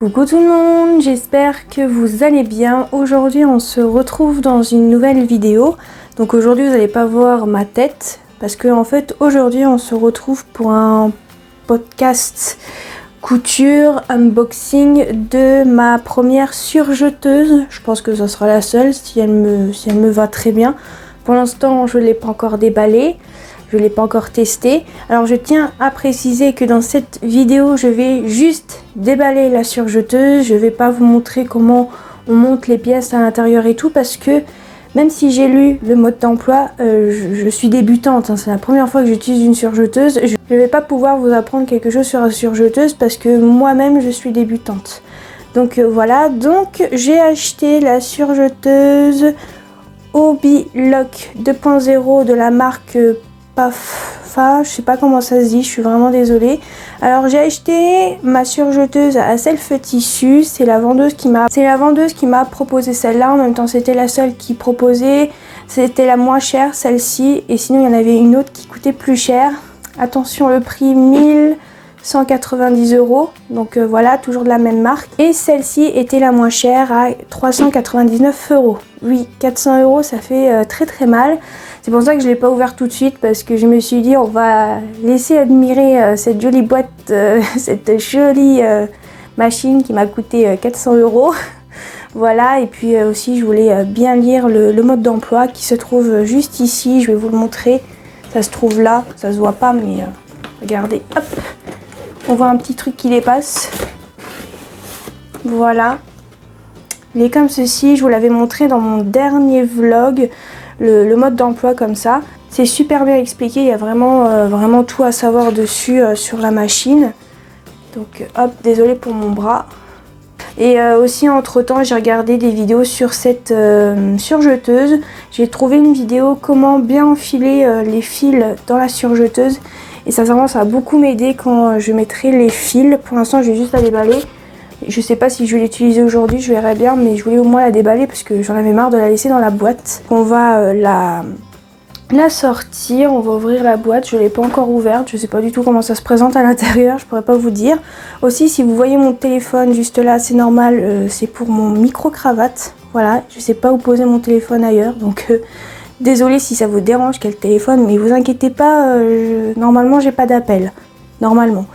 Coucou tout le monde, j'espère que vous allez bien. Aujourd'hui on se retrouve dans une nouvelle vidéo. Donc aujourd'hui vous n'allez pas voir ma tête parce que en fait aujourd'hui on se retrouve pour un podcast couture, unboxing de ma première surjeteuse. Je pense que ça sera la seule si elle me va très bien. Pour l'instant je ne l'ai pas encore déballée. Je ne l'ai pas encore testé. Alors je tiens à préciser que dans cette vidéo, je vais juste déballer la surjeteuse. Je ne vais pas vous montrer comment on monte les pièces à l'intérieur et tout parce que même si j'ai lu le mode d'emploi, je suis débutante. C'est la première fois que j'utilise une surjeteuse. Je ne vais pas pouvoir vous apprendre quelque chose sur la surjeteuse parce que moi-même je suis débutante. Donc voilà, donc j'ai acheté la surjeteuse Hobby Lock 2.0 de la marque Pafa, je sais pas comment ça se dit, je suis vraiment désolée. Alors j'ai acheté ma surjeteuse à Self Tissu, c'est la vendeuse qui m'a proposé celle-là. En même temps c'était la seule qui proposait, c'était la moins chère celle-ci, et sinon il y en avait une autre qui coûtait plus cher. Attention, le prix 1190 €, donc voilà, toujours de la même marque. Et celle-ci était la moins chère à 399 €. Oui, 400 € ça fait très très mal. C'est pour ça que je ne l'ai pas ouvert tout de suite parce que je me suis dit on va laisser admirer cette jolie boîte, cette jolie machine qui m'a coûté 400 €. Voilà, et puis aussi je voulais bien lire le mode d'emploi qui se trouve juste ici. Je vais vous le montrer. Ça se trouve là, ça se voit pas mais regardez, hop, on voit un petit truc qui dépasse. Voilà. Il est comme ceci, je vous l'avais montré dans mon dernier vlog, le mode d'emploi comme ça. C'est super bien expliqué, il y a vraiment tout à savoir dessus sur la machine. Donc hop, désolé pour mon bras. Et aussi entre temps j'ai regardé des vidéos sur cette surjeteuse. J'ai trouvé une vidéo comment bien enfiler les fils dans la surjeteuse. Et sincèrement ça va beaucoup m'aider quand je mettrai les fils. Pour l'instant je vais juste la déballer. Je sais pas si je vais l'utiliser aujourd'hui, je verrai bien, mais je voulais au moins la déballer parce que j'en avais marre de la laisser dans la boîte. On va la sortir, on va ouvrir la boîte, je l'ai pas encore ouverte, je sais pas du tout comment ça se présente à l'intérieur, je pourrais pas vous dire. Aussi si vous voyez mon téléphone juste là, c'est normal, c'est pour mon micro-cravate. Voilà, je sais pas où poser mon téléphone ailleurs, donc désolée si ça vous dérange quel téléphone, mais vous inquiétez pas, normalement j'ai pas d'appel, normalement.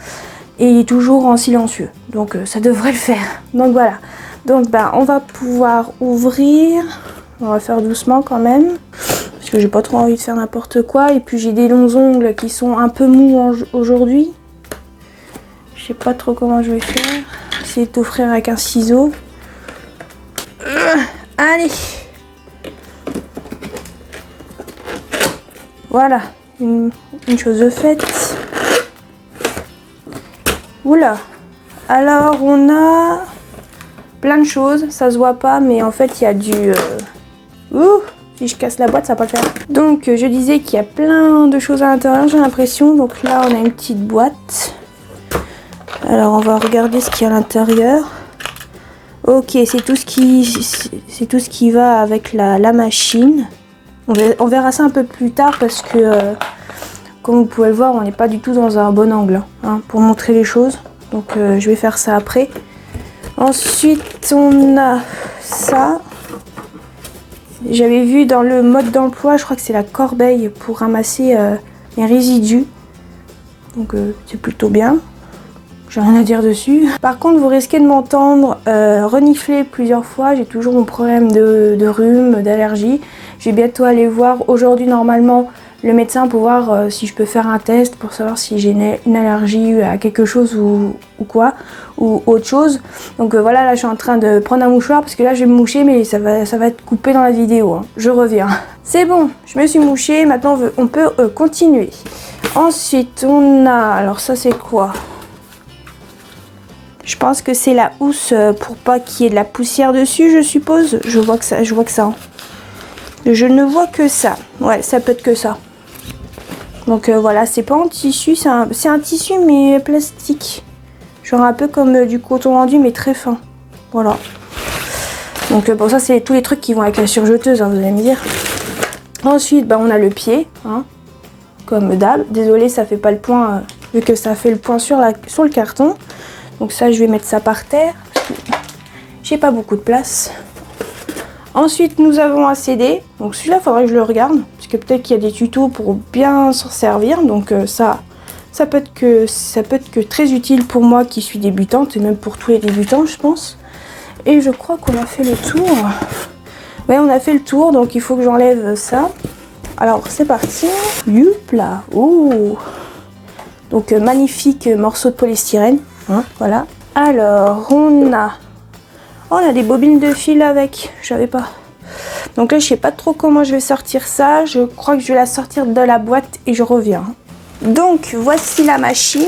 Et il est toujours en silencieux, donc ça devrait le faire. Donc voilà, donc on va pouvoir ouvrir, on va faire doucement quand même, parce que j'ai pas trop envie de faire n'importe quoi. Et puis j'ai des longs ongles qui sont un peu mous aujourd'hui. Je sais pas trop comment je vais faire, essayer d'offrir avec un ciseau. Allez, voilà, une chose de faite. Oula, alors on a plein de choses, ça se voit pas, mais en fait il y a du... si je casse la boîte, ça va pas le faire. Donc je disais qu'il y a plein de choses à l'intérieur, j'ai l'impression. Donc là on a une petite boîte. Alors on va regarder ce qu'il y a à l'intérieur. Ok, c'est tout ce qui va avec la machine. On verra ça un peu plus tard parce que... comme vous pouvez le voir, on n'est pas du tout dans un bon angle pour montrer les choses. Donc je vais faire ça après. Ensuite, on a ça. J'avais vu dans le mode d'emploi, je crois que c'est la corbeille pour ramasser les résidus. Donc c'est plutôt bien. J'ai rien à dire dessus. Par contre, vous risquez de m'entendre renifler plusieurs fois. J'ai toujours mon problème de rhume, d'allergie. Je vais bientôt aller voir aujourd'hui normalement le médecin pour voir si je peux faire un test pour savoir si j'ai une allergie à quelque chose ou quoi, ou autre chose. Donc voilà, là je suis en train de prendre un mouchoir parce que là je vais me moucher, mais ça va être coupé dans la vidéo. Je reviens. C'est bon, je me suis mouchée, maintenant on peut continuer. Ensuite on a, alors ça c'est quoi? Je pense que c'est la housse pour pas qu'il y ait de la poussière dessus, je suppose. Je vois que ça. Je ne vois que ça. Ouais, ça peut être que ça. Donc voilà, c'est pas en tissu, c'est un tissu mais plastique. Genre un peu comme du coton rendu mais très fin. Voilà. Donc bon, ça c'est tous les trucs qui vont avec la surjeteuse, vous allez me dire. Ensuite, on a le pied, comme d'hab. Désolée, ça fait pas le point vu que ça fait le point sur le carton. Donc ça, je vais mettre ça par terre. j'ai pas beaucoup de place. Ensuite, nous avons un CD. Donc celui-là, il faudrait que je le regarde. Parce que peut-être qu'il y a des tutos pour bien s'en servir. Donc ça peut être que très utile pour moi qui suis débutante. Et même pour tous les débutants, je pense. Et je crois qu'on a fait le tour. Ouais, on a fait le tour. Donc il faut que j'enlève ça. Alors, c'est parti. Youpla. Oh. Donc magnifique morceau de polystyrène. Hein, voilà. Alors, on a des bobines de fil avec, je savais pas. Donc là, je sais pas trop comment je vais sortir ça. Je crois que je vais la sortir de la boîte et je reviens. Donc, voici la machine.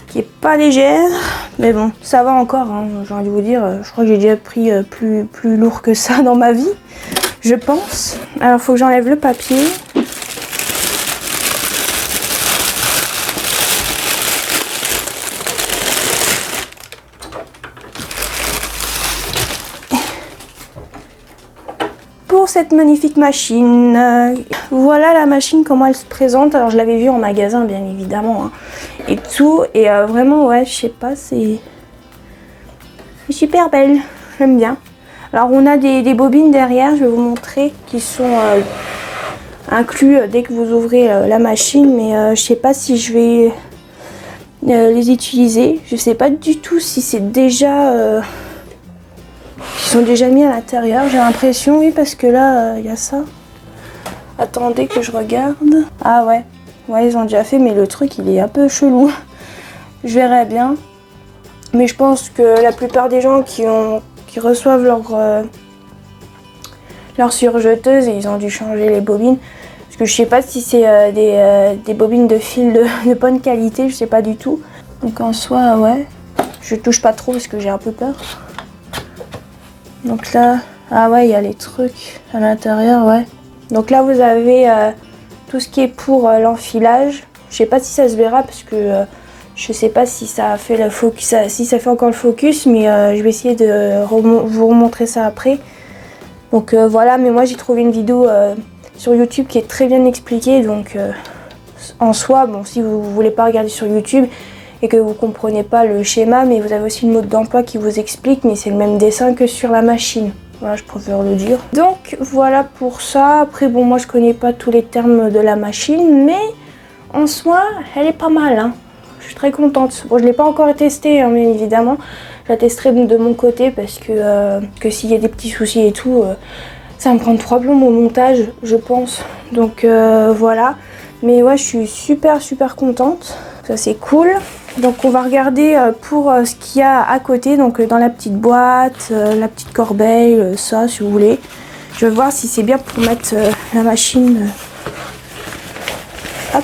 Qui est pas légère. Mais bon, ça va encore, hein, j'ai envie de vous dire. Je crois que j'ai déjà pris plus lourd que ça dans ma vie. Je pense. Alors, il faut que j'enlève le papier. Pour cette magnifique machine. Voilà la machine, comment elle se présente. Alors je l'avais vue en magasin bien évidemment, hein, et tout, et vraiment ouais, je sais pas, c'est super belle, j'aime bien. Alors on a des bobines derrière, je vais vous montrer, qui sont inclus dès que vous ouvrez la machine, mais je sais pas si je vais les utiliser. Je sais pas du tout si c'est déjà... Ils sont déjà mis à l'intérieur, j'ai l'impression, oui, parce que là, il y a ça. Attendez que je regarde. Ah ouais, ouais, ils ont déjà fait, mais le truc, il est un peu chelou. Je verrai bien. Mais je pense que la plupart des gens qui reçoivent leur surjeteuse, ils ont dû changer les bobines. Parce que je sais pas si c'est des bobines de fil de bonne qualité, je sais pas du tout. Donc en soi, ouais, je touche pas trop parce que j'ai un peu peur. Donc là, ah ouais, il y a les trucs à l'intérieur, ouais. Donc là, vous avez tout ce qui est pour l'enfilage. Je sais pas si ça se verra parce que je sais pas si ça a fait le focus, si ça fait encore le focus, mais je vais essayer de vous remontrer ça après. Donc voilà, mais moi j'ai trouvé une vidéo sur YouTube qui est très bien expliquée. Donc en soi, bon, si vous voulez pas regarder sur YouTube et que vous comprenez pas le schéma, mais vous avez aussi une mode d'emploi qui vous explique, mais c'est le même dessin que sur la machine. Voilà, je préfère le dire. Donc voilà pour ça. Après bon, moi je connais pas tous les termes de la machine, mais en soi, elle est pas mal, hein. Je suis très contente. Bon, je l'ai pas encore testée, hein, bien évidemment. Je la testerai de mon côté parce que s'il y a des petits soucis et tout, ça va me prendre 3 plombs au montage, je pense. Donc voilà. Mais ouais, je suis super contente. Ça c'est cool. Donc on va regarder pour ce qu'il y a à côté, donc dans la petite boîte, la petite corbeille, ça si vous voulez. Je vais voir si c'est bien pour mettre la machine. Hop.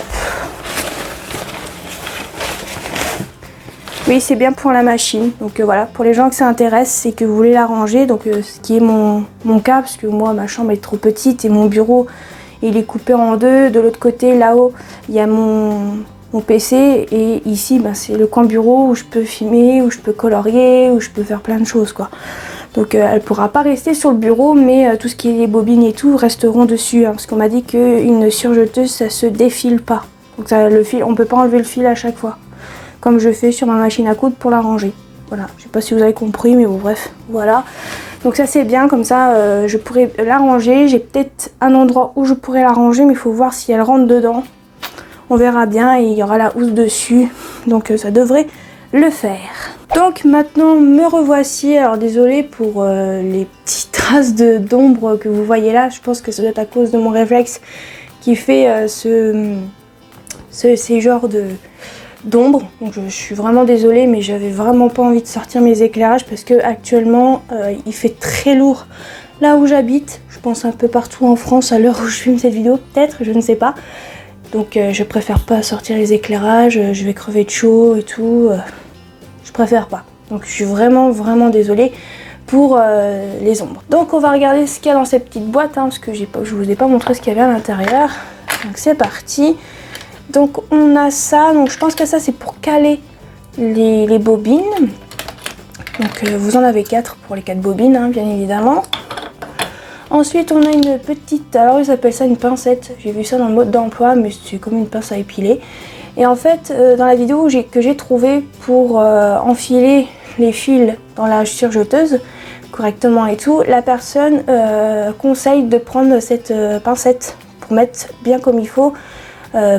Oui, c'est bien pour la machine. Donc voilà, pour les gens que ça intéresse et que vous voulez la ranger, donc ce qui est mon cas, parce que moi ma chambre est trop petite et mon bureau il est coupé en deux. De l'autre côté, là-haut, il y a mon PC, et ici c'est le coin bureau où je peux filmer, où je peux colorier, où je peux faire plein de choses quoi. Donc elle pourra pas rester sur le bureau, mais tout ce qui est les bobines et tout resteront dessus, hein, parce qu'on m'a dit qu'une surjeteuse ça se défile pas. Donc ça, le fil, on peut pas enlever le fil à chaque fois, comme je fais sur ma machine à coudre pour la ranger. Voilà, je sais pas si vous avez compris, mais bon bref, voilà. Donc ça c'est bien, comme ça je pourrais la ranger. J'ai peut-être un endroit où je pourrais la ranger, mais il faut voir si elle rentre dedans. On verra bien, et il y aura la housse dessus, donc ça devrait le faire. Donc maintenant me revoici. Alors désolée pour les petites traces d'ombre que vous voyez là, je pense que ça doit être à cause de mon réflexe qui fait ces genres d'ombre. Donc je suis vraiment désolée, mais j'avais vraiment pas envie de sortir mes éclairages parce que actuellement il fait très lourd là où j'habite. Je pense un peu partout en France à l'heure où je filme cette vidéo, peut-être, je ne sais pas. Donc je préfère pas sortir les éclairages, je vais crever de chaud et tout, je préfère pas. Donc je suis vraiment désolée pour les ombres. Donc on va regarder ce qu'il y a dans cette petite boîte, hein, parce que je vous ai pas montré ce qu'il y avait à l'intérieur. Donc c'est parti. Donc on a ça, donc je pense que ça c'est pour caler les bobines. Donc vous en avez 4 pour les 4 bobines, hein, bien évidemment. Ensuite on a une petite, alors ils appellent ça une pincette, j'ai vu ça dans le mode d'emploi, mais c'est comme une pince à épiler. Et en fait dans la vidéo que j'ai trouvé pour enfiler les fils dans la surjeteuse correctement et tout, la personne conseille de prendre cette pincette pour mettre bien comme il faut,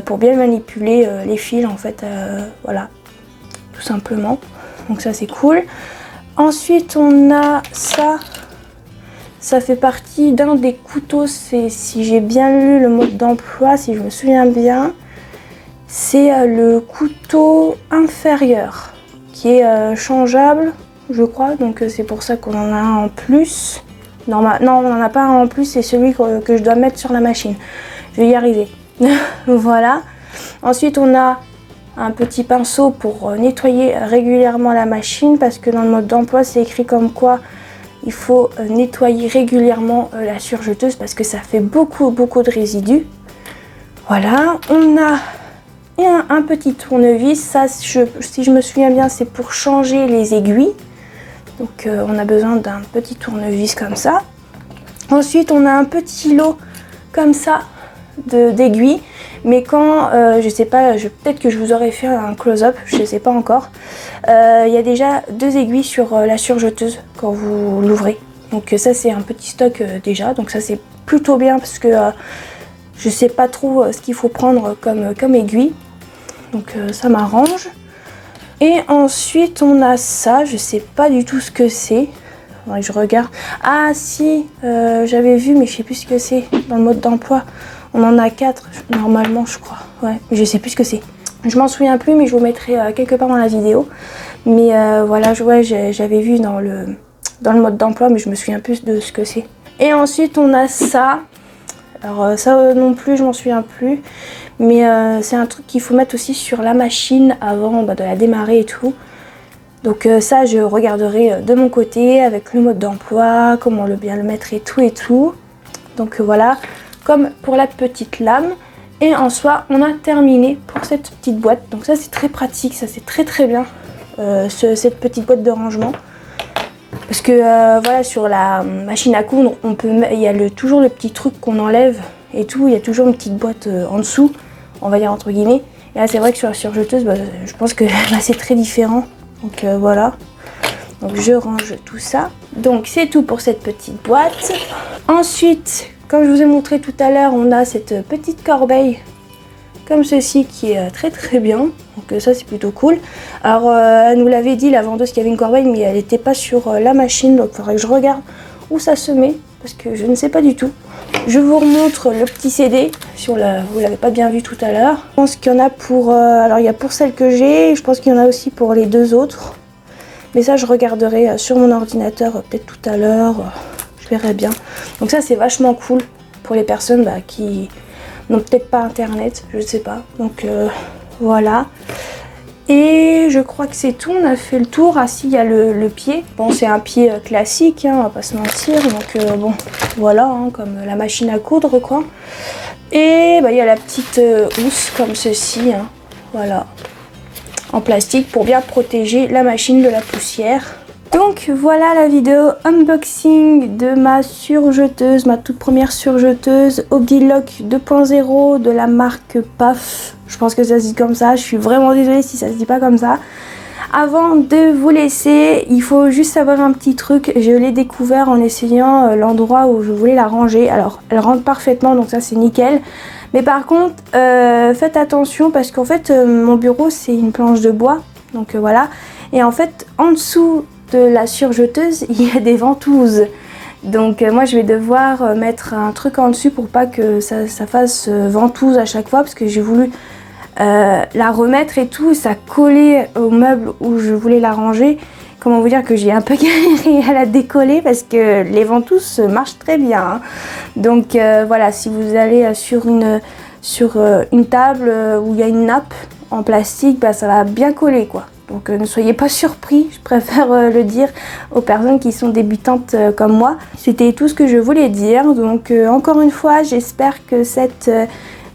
pour bien manipuler les fils en fait, voilà, tout simplement. Donc ça c'est cool. Ensuite on a ça. Ça fait partie d'un des couteaux, si j'ai bien lu le mode d'emploi, si je me souviens bien, c'est le couteau inférieur qui est changeable, je crois, donc c'est pour ça qu'on en a un en plus. Non, on n'en a pas un en plus, c'est celui que je dois mettre sur la machine. Je vais y arriver. Voilà. Ensuite, on a un petit pinceau pour nettoyer régulièrement la machine, parce que dans le mode d'emploi, c'est écrit comme quoi il faut nettoyer régulièrement la surjeteuse parce que ça fait beaucoup de résidus. Voilà, on a un petit tournevis. Ça, si je me souviens bien, c'est pour changer les aiguilles. Donc on a besoin d'un petit tournevis comme ça. Ensuite, on a un petit lot comme ça d'aiguilles. Mais quand, je sais pas, peut-être que je vous aurais fait un close-up, je sais pas encore. Il y a déjà 2 aiguilles sur la surjeteuse quand vous l'ouvrez. Donc ça c'est un petit stock déjà, donc ça c'est plutôt bien parce que je sais pas trop ce qu'il faut prendre comme aiguille. Donc ça m'arrange. Et ensuite on a ça, je sais pas du tout ce que c'est. Je regarde. Ah si, j'avais vu mais je sais plus ce que c'est dans le mode d'emploi. On en a 4 normalement je crois, ouais, mais je sais plus ce que c'est. Je m'en souviens plus mais je vous mettrai quelque part dans la vidéo. Mais voilà, j'avais vu dans le mode d'emploi mais je me souviens plus de ce que c'est. Et ensuite on a ça. Alors ça non plus je m'en souviens plus. Mais c'est un truc qu'il faut mettre aussi sur la machine avant de la démarrer et tout. Donc ça je regarderai de mon côté avec le mode d'emploi, comment bien le mettre et tout. Donc voilà. Comme pour la petite lame. Et en soi on a terminé pour cette petite boîte. Donc ça c'est très pratique, ça c'est très bien, cette petite boîte de rangement. Parce que voilà, sur la machine à coudre il y a toujours le petit truc qu'on enlève et tout. Il y a toujours une petite boîte en dessous, on va dire entre guillemets. Et là c'est vrai que sur la surjeteuse je pense que c'est très différent. Donc voilà. Donc je range tout ça. Donc c'est tout pour cette petite boîte. Ensuite, comme je vous ai montré tout à l'heure, on a cette petite corbeille comme ceci qui est très bien. Donc ça c'est plutôt cool. Alors elle nous l'avait dit la vendeuse qu'il y avait une corbeille mais elle n'était pas sur la machine. Donc il faudrait que je regarde où ça se met parce que je ne sais pas du tout. Je vous remontre le petit CD si vous l'avez pas bien vu tout à l'heure. Je pense qu'il y en a pour... alors il y a pour celle que j'ai, je pense qu'il y en a aussi pour les 2 autres. Mais ça je regarderai sur mon ordinateur peut-être tout à l'heure. Je verrai bien. Donc ça c'est vachement cool pour les personnes qui n'ont peut-être pas internet, je ne sais pas. Donc voilà. Et je crois que c'est tout, on a fait le tour. Ah si, il y a le pied. Bon c'est un pied classique, on va pas se mentir. Donc bon voilà, comme la machine à coudre quoi. Et il y a la petite housse comme ceci, voilà. En plastique pour bien protéger la machine de la poussière. Donc voilà la vidéo unboxing de ma surjeteuse, ma toute première surjeteuse Obdilock 2.0 de la marque PAF. Je pense que ça se dit comme ça, je suis vraiment désolée si ça se dit pas comme ça. Avant de vous laisser, il faut juste savoir un petit truc, je l'ai découvert en essayant l'endroit où je voulais la ranger. Alors elle rentre parfaitement donc ça c'est nickel. Mais par contre faites attention parce qu'en fait mon bureau c'est une planche de bois. Donc voilà. Et en fait en dessous de la surjeteuse il y a des ventouses. Donc moi je vais devoir mettre un truc en dessus pour pas que ça fasse ventouse à chaque fois parce que j'ai voulu la remettre et tout, ça collait au meuble où je voulais la ranger. Comment vous dire que j'ai un peu galéré à la décoller parce que les ventouses marchent très bien. Donc voilà, si vous allez sur une table où il y a une nappe en plastique, ça va bien coller quoi. Donc ne soyez pas surpris, je préfère le dire aux personnes qui sont débutantes comme moi. C'était tout ce que je voulais dire. Donc encore une fois, j'espère que cette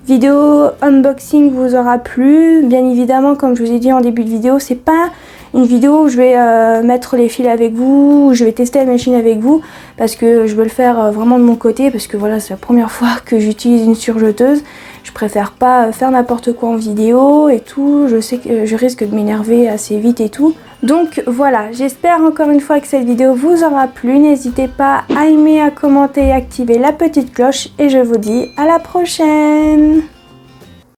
vidéo unboxing vous aura plu. Bien évidemment, comme je vous ai dit en début de vidéo, c'est pas une vidéo où je vais mettre les fils avec vous, où je vais tester la machine avec vous, parce que je veux le faire vraiment de mon côté, parce que voilà, c'est la première fois que j'utilise une surjeteuse. Je préfère pas faire n'importe quoi en vidéo et tout, je sais que je risque de m'énerver assez vite et tout. Donc voilà, j'espère encore une fois que cette vidéo vous aura plu. N'hésitez pas à aimer, à commenter et activer la petite cloche. Et je vous dis à la prochaine!